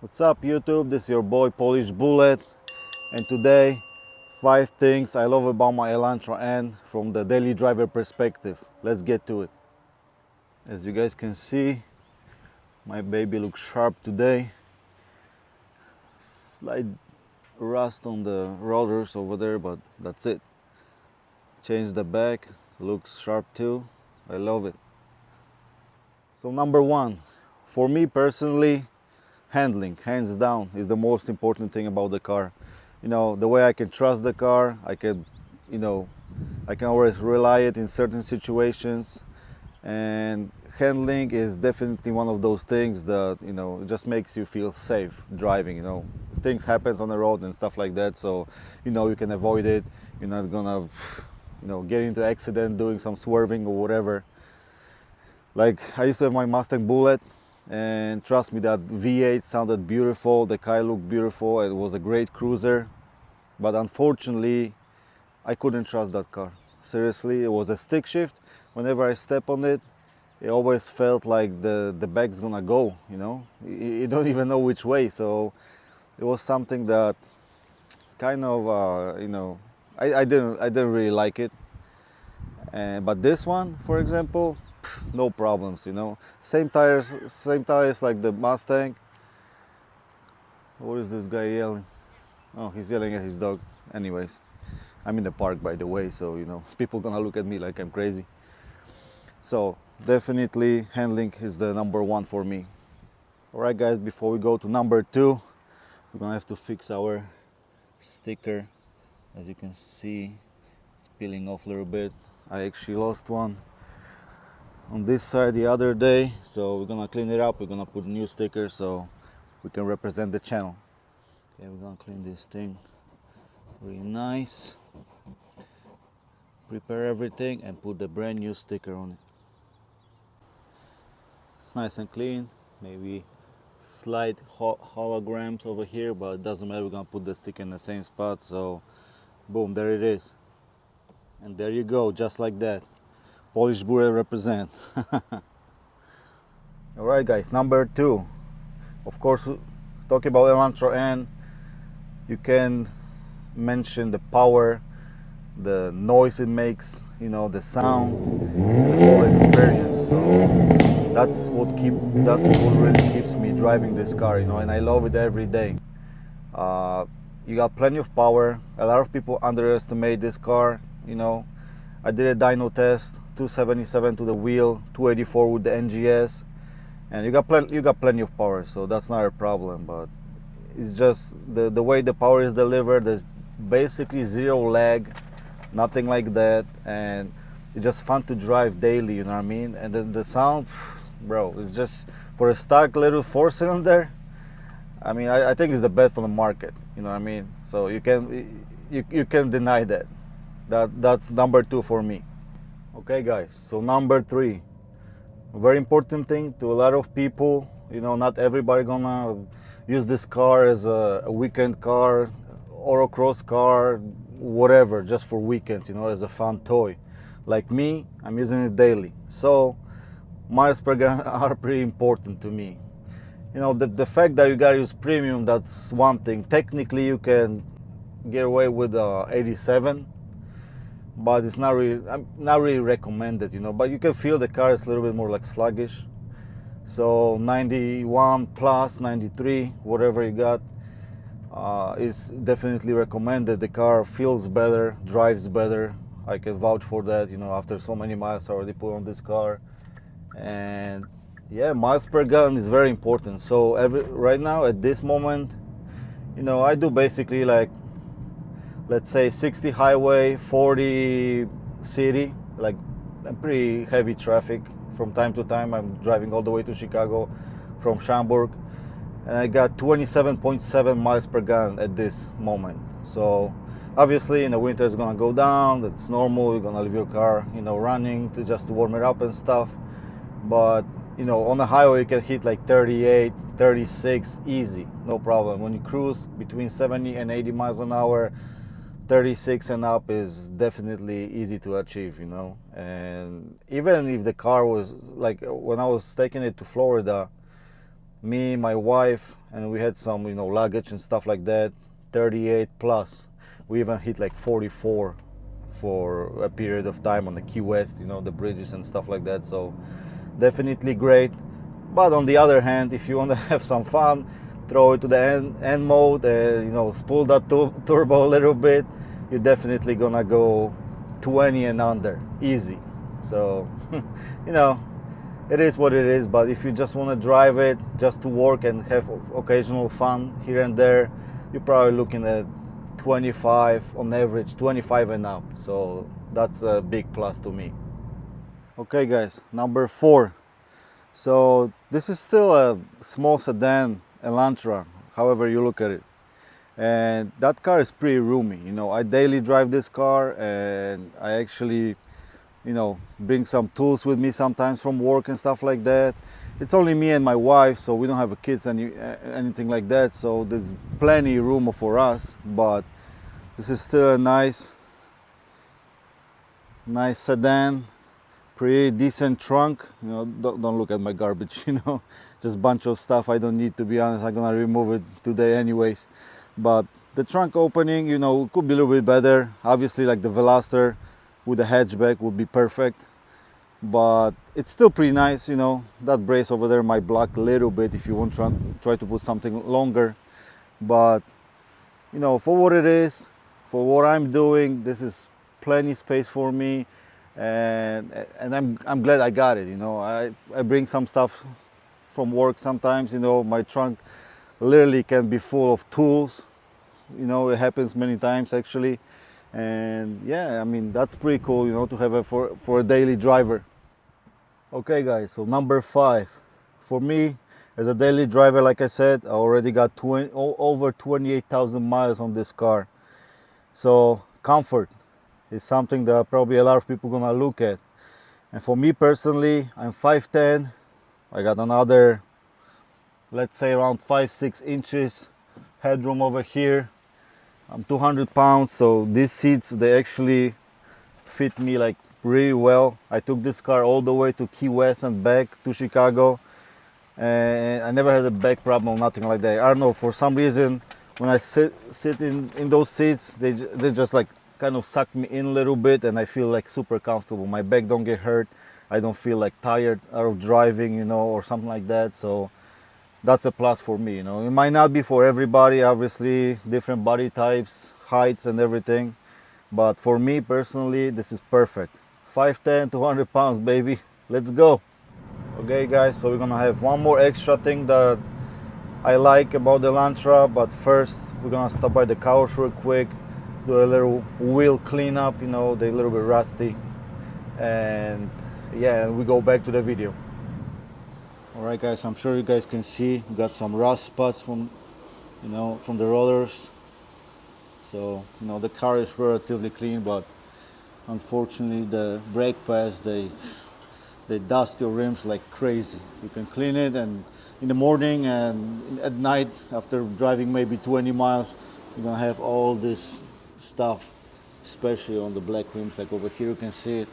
What's up YouTube? This is your boy Polish Bullet, and today 5 things I love about my Elantra N from the daily driver perspective. Let's get to it. As you guys can see, my baby looks sharp today. Slight rust on the rotors over there, but that's it. Change the back, looks sharp too. I love it. So number 1, for me personally, handling, hands down, is the most important thing about the car. You know, the way I can trust the car, I can always rely it in certain situations, and handling is definitely one of those things that, it just makes you feel safe driving. Things happens on the road and stuff like that, so you can avoid it. You're not gonna get into accident doing some swerving or whatever. Like, I used to have my Mustang Bullet, and trust me, that V8 sounded beautiful, the car looked beautiful, it was a great cruiser, but unfortunately I couldn't trust that car. Seriously, it was a stick shift. Whenever I step on it, it always felt like the back's gonna go, you don't even know which way. So it was something that kind of I didn't really like it. But this one, for example, no problems. Same tires like the Mustang. What is this guy yelling? Oh, he's yelling at his dog. Anyways, I'm in the park, by the way, so people gonna look at me like I'm crazy. So definitely handling is the number 1 for me. All right guys, before we go to number 2, we're gonna have to fix our sticker. As you can see, it's peeling off a little bit. I actually lost one on this side the other day, so we're gonna clean it up. We're gonna put new stickers so we can represent the channel. Okay, we're gonna clean this thing really nice, prepare everything, and put the brand new sticker on it. It's nice and clean. Maybe slight holograms over here, but it doesn't matter. We're gonna put the sticker in the same spot, so boom, there it is. And there you go, just like that. Polish Bullet represent. Alright guys, number 2. Of course, talking about Elantra N, you can mention the power, the noise it makes, the sound, the whole experience. So that's what really keeps me driving this car, and I love it every day. You got plenty of power. A lot of people underestimate this car. I did a dyno test, 277 to the wheel, 284 with the NGS, and you got plenty of power, so that's not a problem. But it's just the way the power is delivered. There's basically zero lag, nothing like that, and it's just fun to drive daily, you know what I mean? And then the sound, bro, it's just, for a stock little 4-cylinder, I mean, I think it's the best on the market, you know what I mean? So you can deny that. That's number 2 for me. Okay guys, so number 3, a very important thing to a lot of people. Not everybody gonna use this car as a weekend car, autocross car, whatever, just for weekends, as a fun toy. Like me, I'm using it daily, so miles per gallon are pretty important to me. The fact that you gotta use premium, that's one thing. Technically you can get away with 87, but it's not really recommended, but you can feel the car is a little bit more like sluggish. So 91 plus, 93, whatever you got, is definitely recommended. The car feels better, drives better. I can vouch for that, after so many miles I already put on this car. And yeah, miles per gallon is very important. So right now at this moment, I do basically, like, let's say 60 highway, 40 city. Like, I'm pretty heavy traffic from time to time. I'm driving all the way to Chicago from Schaumburg, and I got 27.7 miles per gallon at this moment. So obviously in the winter it's gonna go down. That's normal. You're gonna leave your car running just to warm it up and stuff. But on the highway you can hit like 38, 36 easy, no problem. When you cruise between 70 and 80 miles an hour, 36 and up is definitely easy to achieve, And even if the car was, like, when I was taking it to Florida, me, my wife, and we had some, luggage and stuff like that. 38 plus. We even hit like 44 for a period of time on the Key West, the bridges and stuff like that. So definitely great. But on the other hand, if you want to have some fun, throw it to the end mode, spool that turbo a little bit, you're definitely gonna go 20 and under, easy. So, it is what it is. But if you just want to drive it just to work and have occasional fun here and there, you're probably looking at 25 on average, 25 and up. So that's a big plus to me. Okay guys, number 4. So this is still a small sedan Elantra, however you look at it, and that car is pretty roomy. I daily drive this car, and I actually bring some tools with me sometimes from work and stuff like that. It's only me and my wife, so we don't have kids anything like that, so there's plenty of room for us. But this is still a nice sedan, pretty decent trunk. Don't look at my garbage, just bunch of stuff I don't need, to be honest. I'm gonna remove it today anyways. But the trunk opening, could be a little bit better. Obviously, like the Veloster with a hatchback would be perfect, but it's still pretty nice. That brace over there might block a little bit if you want to try to put something longer. But for what it is, for what I'm doing, this is plenty space for me, and I'm glad I got it. I bring some stuff from work sometimes. My trunk literally can be full of tools. It happens many times actually. And yeah, I mean, that's pretty cool, to have it for a daily driver. Okay guys, so number 5 for me as a daily driver, like I said, I already got over 28,000 miles on this car. So comfort is something that probably a lot of people gonna look at. And for me personally, I'm 5'10". I got another, let's say, around 5-6 inches headroom over here. I'm 200 pounds, so these seats, they actually fit me like really well. I took this car all the way to Key West and back to Chicago, and I never had a back problem, nothing like that. I don't know, for some reason when I sit in those seats, they just like kind of suck me in a little bit, and I feel like super comfortable. My back don't get hurt. I don't feel like tired out of driving, or something like that. So that's a plus for me. It might not be for everybody, obviously, different body types, heights and everything, but for me personally, this is perfect. 5'10", 200 pounds, baby. Let's go. Okay guys, so we're gonna have one more extra thing that I like about the Elantra, but first we're gonna stop by the couch real quick, do a little wheel cleanup. They're a little bit rusty, and yeah, and we go back to the video. Alright guys, I'm sure you guys can see we got some rust spots from the rollers. So the car is relatively clean, but unfortunately the brake pads, they dust your rims like crazy. You can clean it, and in the morning and at night after driving maybe 20 miles, you're gonna have all this stuff, especially on the black rims. Like over here you can see it.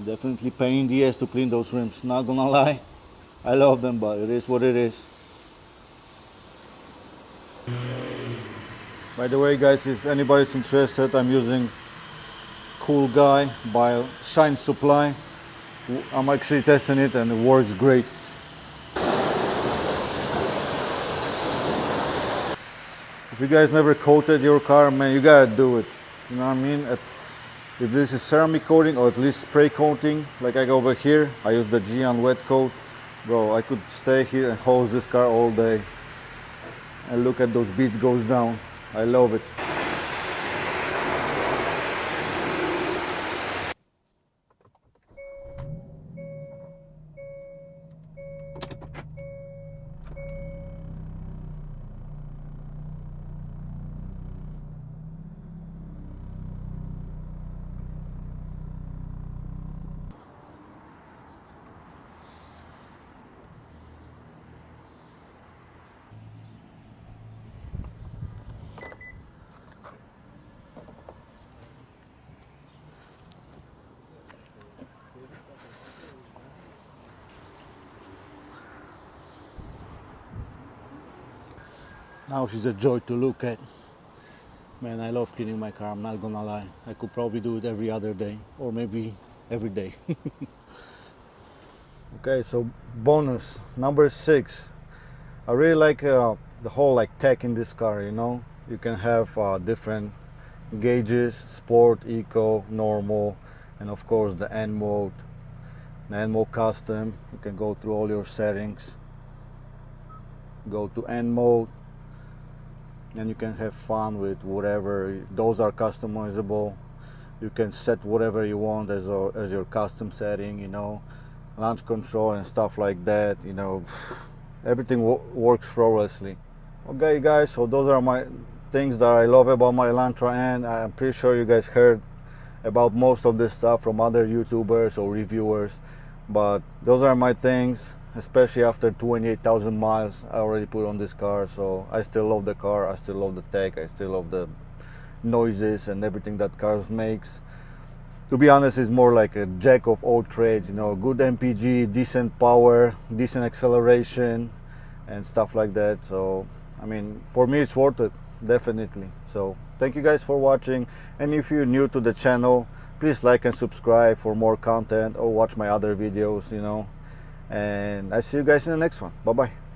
Definitely pain in the ass to clean those rims, not gonna lie. I love them, but it is what it is. By the way guys, if anybody's interested, I'm using Cool Guy by Shine Supply. I'm actually testing it and it works great. If you guys never coated your car, man, you gotta do it. You know what I mean? If this is ceramic coating or at least spray coating, like I go over here, I use the Gyeon wet coat. Bro, I could stay here and hose this car all day and look at those beats goes down. I love it. Now she's a joy to look at. Man, I love cleaning my car, I'm not gonna lie. I could probably do it every other day, or maybe every day. Okay, so bonus number 6. I really like the whole like tech in this car, you know. You can have different gauges: sport, eco, normal, and of course the N mode. The N mode custom, you can go through all your settings, go to N mode, and you can have fun with whatever. Those are customizable. You can set whatever you want as your custom setting, you know, launch control and stuff like that, you know. Everything works flawlessly. Okay guys, so those are my things that I love about my Elantra N. I'm pretty sure you guys heard about most of this stuff from other YouTubers or reviewers, but those are my things, especially after 28,000 miles I already put on this car. So I still love the car, I still love the tech, I still love the noises and everything that cars makes. To be honest, it's more like a jack of all trades, you know, good MPG, decent power, decent acceleration and stuff like that. So I mean, for me it's worth it, definitely. So thank you guys for watching, and if you're new to the channel, please like and subscribe for more content, or watch my other videos, you know, and I see you guys in the next one. Bye bye.